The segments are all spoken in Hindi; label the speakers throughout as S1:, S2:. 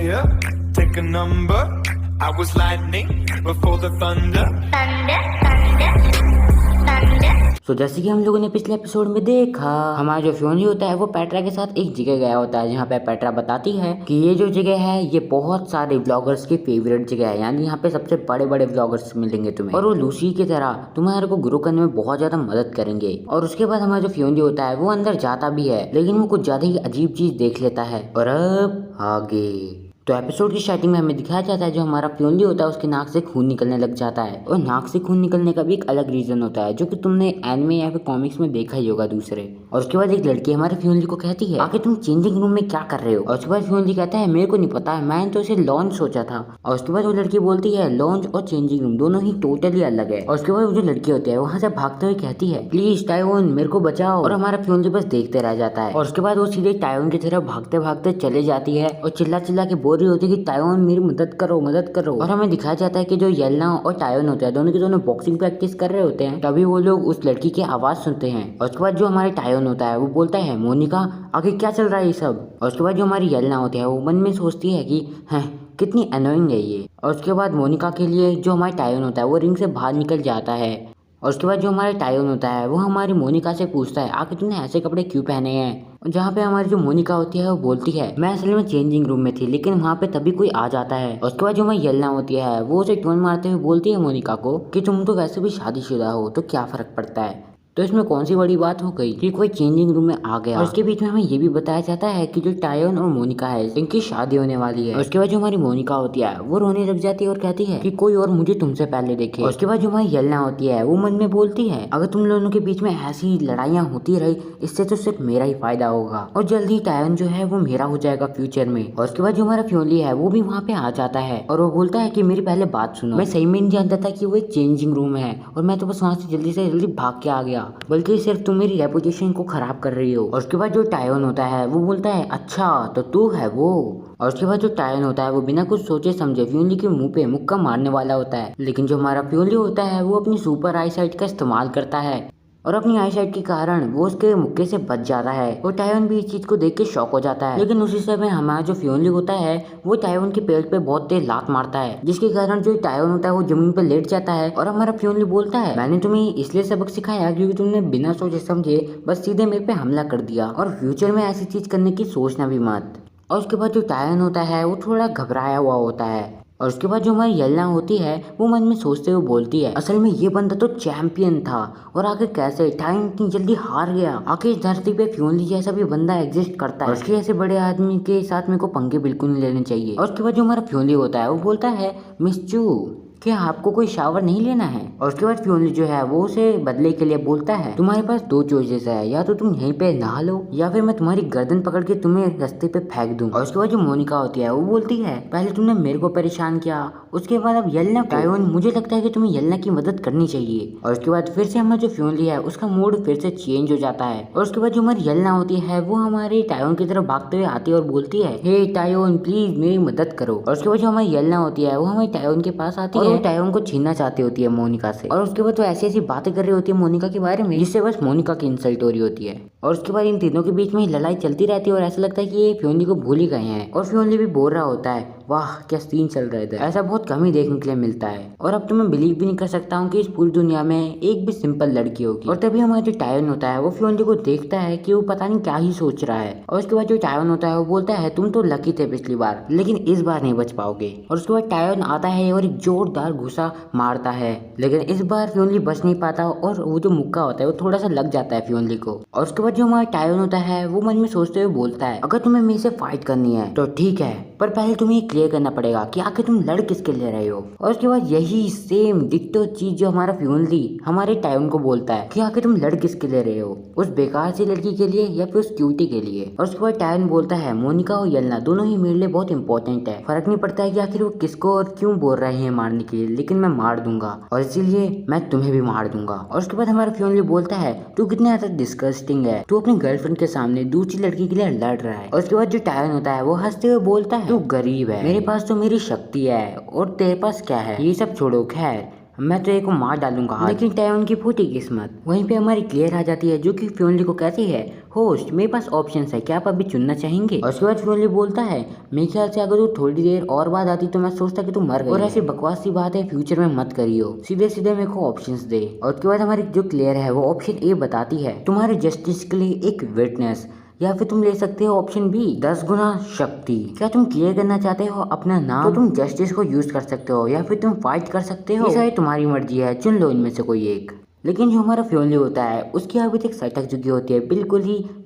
S1: fire, take a number. I was lightning before the thunder.
S2: जैसे कि हम लोगों ने पिछले एपिसोड में देखा, हमारा जो फ्योनी होता है वो पेट्रा के साथ एक जगह गया होता है, जहाँ पे पेट्रा बताती है कि ये जो जगह है ये बहुत सारे व्लॉगर्स की फेवरेट जगह है, यानी यहाँ पे सबसे बड़े बड़े व्लॉगर्स मिलेंगे तुम्हें और वो लूसी की तरह तुम्हारे को ग्रो करने में बहुत ज्यादा मदद करेंगे। और उसके बाद हमारा जो फ्योनी होता है वो अंदर जाता भी है, लेकिन वो कुछ ज्यादा ही अजीब चीज देख लेता है। और अब आगे तो एपिसोड की स्टार्टिंग में हमें दिखाया जाता है जो हमारा फ्योनली होता है उसके नाक से खून निकलने लग जाता है, और नाक से खून निकलने का भी एक अलग रीजन होता है जो कि तुमने एनिमे या फिर कॉमिक्स में देखा ही होगा दूसरे। और उसके बाद एक लड़की हमारे फ्योनली को कहती है आखिर तुम चेंजिंग रूम में क्या कर रहे हो, और उसके बाद फ्योनली कहता है मेरे को नहीं पता है, मैंने तो इसे लॉन्च सोचा था। और उसके बाद वो लड़की बोलती है लॉन्च और चेंजिंग रूम दोनों ही टोटली अलग है। और उसके बाद वो जो लड़की होती है वहाँ से भागते हुए कहती है प्लीज टायोन मेरे को बचाओ, और हमारा फ्योनली बस देखते रह जाता है। और उसके बाद वो सीधे टायोन की तरफ भागते भागते चले जाती है और चिल्ला चिल्ला के बोल रही होती है कि टायोन मेरी मदद करो मदद करो। और हमें दिखाया जाता है कि जो येलना और टायोन होता है दोनों के दोनों बॉक्सिंग प्रैक्टिस कर रहे होते हैं, तभी वो लोग उस लड़की की आवाज सुनते हैं। और उसके बाद जो हमारे टायोन होता है वो बोलता है मोनिका आगे क्या चल रहा है ये सब। और उसके बाद जो हमारी येलना होती है वो मन में सोचती है कि है कितनी अनोइंग है ये। और उसके बाद मोनिका के लिए जो हमारा टायोन होता है वो रिंग से बाहर निकल जाता है। और उसके बाद जो हमारे टायोन होता है वो हमारी मोनिका से पूछता है आखिर तूने ऐसे कपड़े क्यों पहने हैं। जहाँ पे हमारी जो मोनिका होती है वो बोलती है मैं असल में चेंजिंग रूम में थी, लेकिन वहाँ पे तभी कोई आ जाता है। और उसके बाद जो हमारी येलना होती है वो उसे टोन मारते हुए बोलती है मोनिका को कि तुम तो वैसे भी शादीशुदा हो तो क्या फर्क पड़ता है, तो इसमें कौन सी बड़ी बात हो गई कि कोई चेंजिंग रूम में आ गया। और उसके बीच में हमें ये भी बताया जाता है कि जो टायोन और मोनिका है इनकी शादी होने वाली है। और उसके बाद जो हमारी मोनिका होती है वो रोने लग जाती है और कहती है कि कोई और मुझे तुमसे पहले देखे। और उसके बाद जो हमारी येलना होती है वो मन में बोलती है अगर तुम दोनों के बीच में ऐसी लड़ाइयाँ होती रही इससे तो सिर्फ मेरा ही फायदा होगा, और जल्दी टायोन जो है वो मेरा हो जाएगा फ्यूचर में। और उसके बाद जो हमारा फ्योनली है वो भी वहाँ पे आ जाता है और वो बोलता है कि मेरी पहले बात सुनो, मैं सही में नहीं जानता था कि वो एक चेंजिंग रूम है और मैं तो बस वहाँ से जल्दी भाग के आ गया, बल्कि सिर्फ तुम मेरी रेपुटेशन को खराब कर रही हो। और उसके बाद जो टायोन होता है वो बोलता है अच्छा तो तू है वो। और उसके बाद जो टायोन होता है वो बिना कुछ सोचे समझे फ्योनली के मुंह पे मुक्का मारने वाला होता है, लेकिन जो हमारा फ्योनली होता है वो अपनी सुपर आई साइट का इस्तेमाल करता है और अपनी आई साइट के कारण वो उसके मुक्के से बच जाता है। और टायोन भी इस चीज को देख के शॉक हो जाता है, लेकिन उसी समय हमारा जो फ्योनली होता है वो टायोन के पेट पे बहुत तेज लात मारता है, जिसके कारण जो टायोन होता है वो जमीन पे लेट जाता है। और हमारा फ्योनली बोलता है मैंने तुम्हें इसलिए सबक सिखाया क्योंकि तुमने बिना सोचे समझे बस सीधे मेरे पे हमला कर दिया, और फ्यूचर में ऐसी चीज करने की सोचना भी मत। और उसके बाद जो टायोन होता है वो थोड़ा घबराया हुआ होता है। और उसके बाद जो हमारी येलना होती है वो मन में सोचते हुए बोलती है असल में ये बंदा तो चैंपियन था और आखिर कैसे टाइम इतनी जल्दी हार गया, आखिर इस धरती पे फ्योनली जैसा भी बंदा एग्जिस्ट करता है, और उसके ऐसे बड़े आदमी के साथ मेरे को पंगे बिल्कुल नहीं लेने चाहिए। और उसके बाद जो हमारा फ्योनली होता है वो बोलता है मिस चू क्या आपको कोई शावर नहीं लेना है। और उसके बाद फ्योनली जो है वो उसे बदले के लिए बोलता है तुम्हारे पास दो चॉइसेस है, या तो तुम यहीं पे नहा लो या फिर मैं तुम्हारी गर्दन पकड़ के तुम्हें रास्ते पे फेंक दूं। और उसके बाद जो मोनिका होती है वो बोलती है पहले तुमने मेरे को परेशान किया उसके बाद अब येलना टायोन मुझे लगता है कि तुम्हें येलना की मदद करनी चाहिए। और उसके बाद फिर से हमारा जो फ्योनली है उसका मूड फिर से चेंज हो जाता है। और उसके बाद जो हमारी येलना होती है वो हमारे टायोन की तरफ भागते हुए आती है और बोलती है हे टायोन प्लीज मेरी मदद करो। और उसके बाद जो हमारी येलना होती है वो हमारे टायोन के पास आती है और टायोन को छीनना चाहती होती है मोनिका से। और उसके बाद वो ऐसी ऐसी बातें कर रही होती है मोनिका के बारे में जिससे बस मोनिका की इंसल्ट हो रही होती है। और उसके बाद इन तीनों के बीच में लड़ाई चलती रहती है और ऐसा लगता है कि ये फ्योनली को भूल ही गए हैं। और फ्योनली भी बोल रहा होता है वाह क्या सीन चल रहा है इधर, ऐसा बहुत कम ही देखने के लिए मिलता है। और अब तो मैं बिलीव भी नहीं कर सकता हूँ कि इस पूरी दुनिया में एक भी सिंपल लड़की होगी। और तभी हमारा जो टायोन होता है वो फ्योनली को देखता है कि वो पता नहीं क्या ही सोच रहा है। और उसके बाद जो टायोन होता है वो बोलता है तुम तो लकी थे पिछली बार, लेकिन इस बार नहीं बच पाओगे। और उसके बाद टायोन आता है और एक जोरदार घुसा मारता है, लेकिन इस बार फ्योनली बच नहीं पाता और वो जो मुक्का होता है वो थोड़ा सा लग जाता है फ्योनली को। और उसके बाद जो हमारा टायोन होता है वो मन में सोचते हुए बोलता है अगर तुम्हें मेरे से फाइट करनी है तो ठीक है, पर पहले तुम्हें क्लियर करना पड़ेगा कि आखिर तुम लड़ किसके लिए रहे हो। और उसके बाद यही सेम डिक्टो चीज जो हमारा फ्योनली हमारे टायोन को बोलता है कि आखिर तुम लड़ किसके लिए रहे हो, उस बेकार सी लड़की के लिए या फिर उस क्यूटी के लिए। और उसके बाद टायोन बोलता है मोनिका और येलना दोनों ही मेरे लिए बहुत इंपॉर्टेंट है, फर्क नहीं पड़ता है कि आखिर वो किसको और क्यों बोल रहे हैं मारने के लिए, लेकिन मैं मार दूंगा और इसीलिए मैं तुम्हें भी मार दूंगा। और उसके बाद हमारा फ्योनली बोलता है तू कितना ज्यादा डिस्गस्टिंग है, तू अपनी गर्लफ्रेंड के सामने दूसरी लड़की के लिए लड़ रहा है। और उसके बाद जो टायोन होता है वो हंसते हुए बोलता है तू गरीब है, मेरे पास तो मेरी शक्ति है और तेरे पास क्या है, ये सब छोड़ो। खैर मैं तो एक को मार डालूंगा। लेकिन टायोन की फूटी किस्मत। वहीं पे हमारी क्लियर आ जाती है जो कि फ्योनली को कहती है, होस्ट मेरे पास ऑप्शंस है, क्या आप अभी चुनना चाहेंगे? और उसके बाद फ्योनली बोलता है, मेरे ख्याल से अगर तू थोड़ी देर और बाद आती तो मैं सोचता कि तू मर गई। और ऐसी बकवास सी बात है फ्यूचर में मत करियो, सीधे सीधे मेरे को ऑप्शंस दे। और उसके बाद हमारी जो क्लियर है वो ऑप्शन ए बताती है, तुम्हारे जस्टिस के लिए एक विटनेस, या फिर तुम ले सकते हो ऑप्शन बी 10 गुना शक्ति। क्या तुम क्लियर करना चाहते हो अपना नाम? तो तुम जस्टिस को यूज कर सकते हो या फिर तुम फाइट कर सकते हो, ये सारी तुम्हारी मर्जी है, चुन लो इनमें से कोई एक। लेकिन जो हमारा फ्योनली होता है उसकी अभी तक सटक चुकी होती है,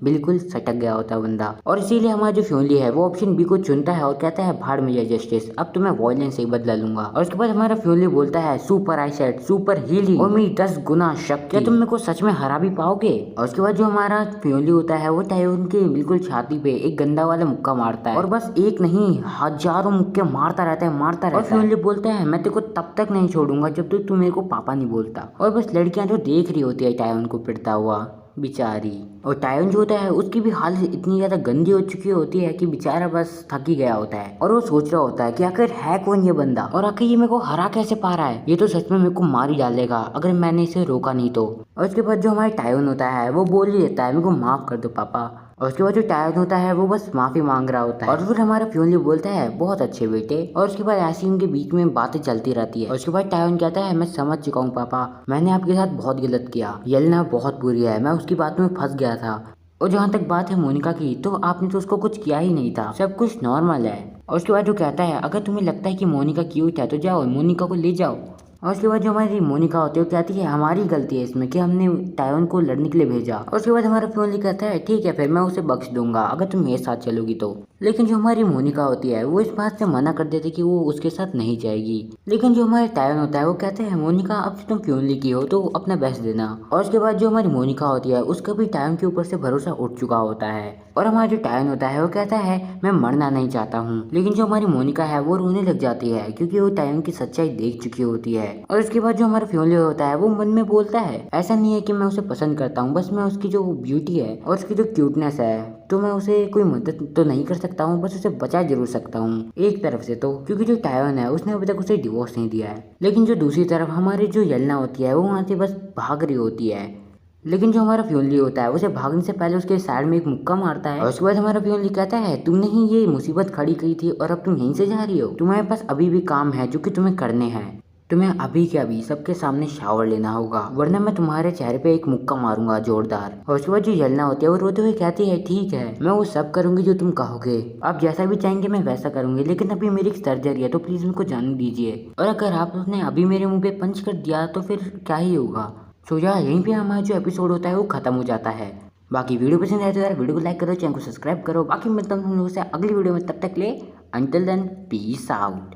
S2: बिल्कुल सटक गया होता है बंदा। और इसीलिए हमारा जो फ्योनली है वो ऑप्शन बी को चुनता है और कहता है, भाड़ में जाए जस्टिस, अब तो मैं वॉयलेंस से बदला लूंगा। और उसके बाद हमारा फ्योनली बोलता है, सुपर आईसाइट, सुपर हीलिंग और मेरी 10 गुना शक्ति, क्या तुम मेरे को सच में हरा भी पाओगे? और उसके बाद जो हमारा फ्योनली होता है वो टायोन के बिल्कुल छाती पे एक गंदा वाला मुक्का मारता है, और बस एक नहीं हजारों मुक्के मारता रहता है। और फ्योनली बोलता है, मैं तेरे को तब तक नहीं छोड़ूंगा जब तक तू मेरे को पापा नहीं बोलता। और बस लड़कियां जो देख रही होती है टायोन को पिटता हुआ, बेचारी। और टायोन जो होता है उसकी भी हालत इतनी ज्यादा गंदी हो चुकी होती है कि बेचारा बस थक ही गया होता है। और वो सोच रहा होता है कि आखिर है कौन ये बंदा, और आखिर ये मेरे को हरा कैसे पा रहा है, ये तो सच में मेरे को मार ही डालेगा अगर मैंने इसे रोका नहीं तो। और उसके बाद जो हमारा टायोन होता है वो बोल ही देता है, मेरे को माफ कर दो पापा। और उसके बाद जो टायोन होता है वो बस माफी मांग रहा होता है। और फिर हमारा फ्योनली बोलता है, बहुत अच्छे बेटे। और उसके बाद ऐसी उनके बीच में बातें चलती रहती है। और उसके बाद टायोन कहता है, मैं समझ चुका हूँ पापा, मैंने आपके साथ बहुत गलत किया, येलेना बहुत बुरी है, मैं उसकी बात में फंस गया था। और जहाँ तक बात है मोनिका की, तो आपने तो उसको कुछ किया ही नहीं था, सब कुछ नॉर्मल है। और उसके बाद जो कहता है, अगर तुम्हें लगता है कि मोनिका क्यूट है तो जाओ मोनिका को ले जाओ। और उसके बाद जो हमारी मोनिका होती है वो कहती है, हमारी गलती है इसमें कि हमने टायोन को लड़ने के लिए भेजा। और उसके बाद हमारा फ्योनली कहता है, ठीक है फिर मैं उसे बख्श दूंगा अगर तुम मेरे साथ चलोगी तो। लेकिन जो हमारी मोनिका होती है वो इस बात से मना कर देती कि वो उसके साथ नहीं जाएगी। लेकिन जो हमारे टायोन होता है वो कहते हैं, मोनिका अब से तुम फ्योनली की हो तो अपना बेस्ट देना। और उसके बाद जो हमारी मोनिका होती है उसका भी टायोन के ऊपर से भरोसा उठ चुका होता है। और हमारा जो टायोन होता है वो कहता है, मैं मरना नहीं चाहता हूँ। लेकिन जो हमारी मोनिका है वो रोने लग जाती है क्योंकि वो टायोन की सच्चाई देख चुकी होती है। और उसके बाद जो हमारा फ्योनली होता है वो मन में बोलता है, ऐसा नहीं है कि मैं उसे पसंद करता हूँ, बस मैं उसकी जो ब्यूटी है और उसकी जो क्यूटनेस है तो मैं उसे कोई मदद तो नहीं कर सकता हूँ, बस उसे बचा जरूर सकता हूँ एक तरफ से तो, क्योंकि जो टायोन है उसने अभी तक उसे डिवोर्स नहीं दिया है। लेकिन जो दूसरी तरफ हमारी जो येलेना होती है वो वहाँ से बस भाग रही होती है। लेकिन जो हमारा फ्योनली होता है उसे भागने से पहले उसके साइड में एक मुक्का मारता है। और उसके बाद हमारा फ्योनली कहता है, तुमने ही ये मुसीबत खड़ी की थी और अब तुम यहीं से जा रही हो, तुम्हारे पास अभी भी काम है जो कि तुम्हें करने हैं, तुम्हें अभी के अभी सबके सामने शावर लेना होगा, वरना मैं तुम्हारे चेहरे पे एक मुक्का मारूंगा जोरदार। और उसके बाद जो येलेना होती है वो रोते हुए कहती है, ठीक है मैं वो सब करूंगी जो तुम कहोगे, आप जैसा भी चाहेंगे मैं वैसा करूंगी, लेकिन अभी मेरी एक सर्जरी है तो प्लीज मेरे को जाने दीजिए। और अगर आपने अभी मेरे मुंह पे पंच कर दिया तो फिर क्या ही होगा। सो यार यहीं पे हमारा जो एपिसोड होता है वो खत्म हो जाता है। बाकी वीडियो पसंद आए तो यार वीडियो को लाइक करो, चैनल को सब्सक्राइब करो। बाकी मिलता हूँ हम लोगों से अगली वीडियो में, तब तक ले अंटिल देन पीस आउट।